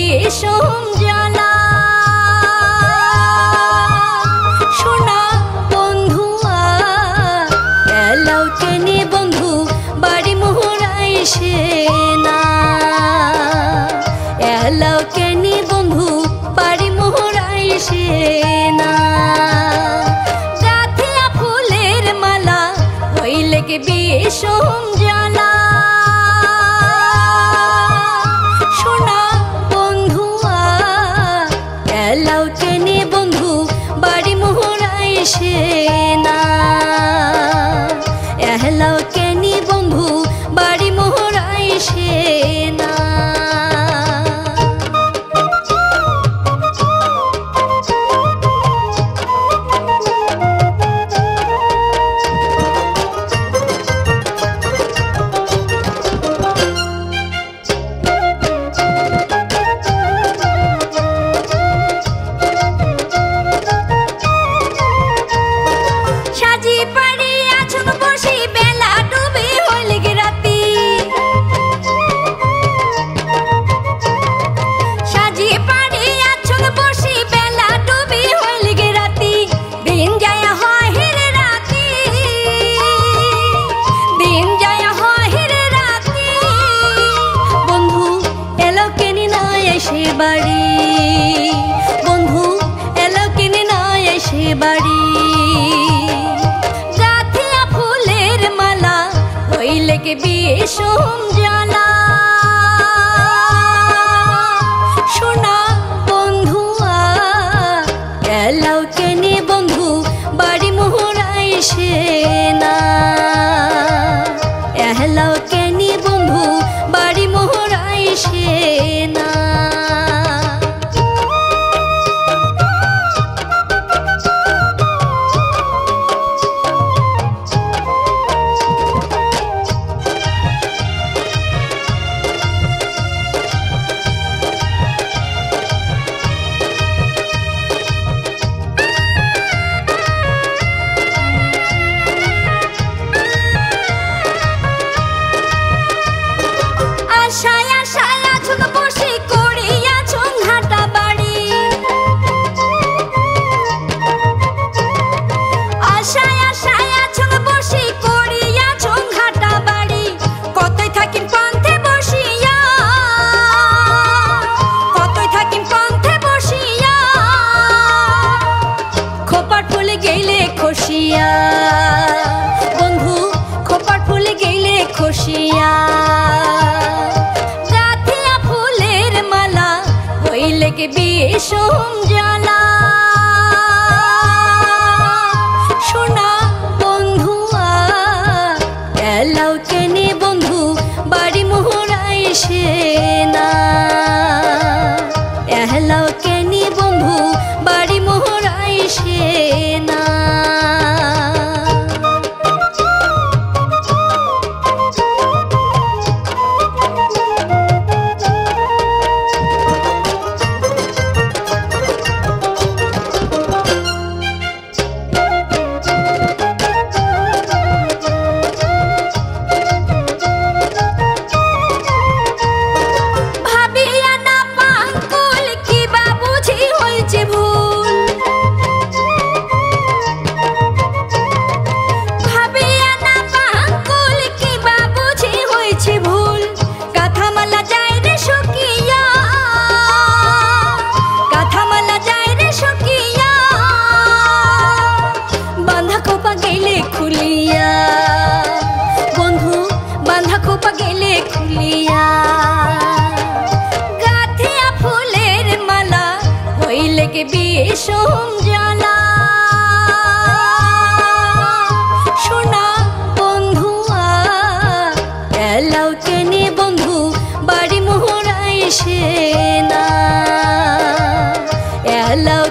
বিষম জ্বালা। সোনা বন্ধুয়া এলাও কেনে বন্ধু বাড়ি মোহরাই সে না। এলাও কেনে বন্ধু বাড়ি মোহরাই সে না। গাথিয়া ফুলের মালা হইলে কে বিষম জ্বালা। সোনা বন্ধুয়া এলাও কেনে বন্ধু বাড়ি মোহরাই সে না। এলাও কেনে বন্ধু বাড়ি মোহরাই সে না। বাড়ি বন্ধু এলো কিনে না এসে বাড়ি। গাথিয়া ফুলের মালা হইলে কে বিষম জ্বালা। সোনা বন্ধুয়া এলাও কেনে বন্ধু বাড়ি মোহরাই সে না। এলাও কেনে বন্ধু বাড়ি মোহরাই সে না। বন্ধু খোপার ফুলে গেলে খুশিয়া। গাথিয়া ফুলের মালা হইলে কে বিষম জ্বালা। সোনা বন্ধুয়া এলাও কেনে বন্ধু বাড়ি মোহরাই সে না। এলাও কেনে বন্ধু বাড়ি মোহরাই সে না। গাথিয়া ফুলের মালা হইলে কে বিষম জ্বালা। সোনা বন্ধুয়া এলাও কেনে বন্ধু বাড়ি মোহরাই সে না। এলাও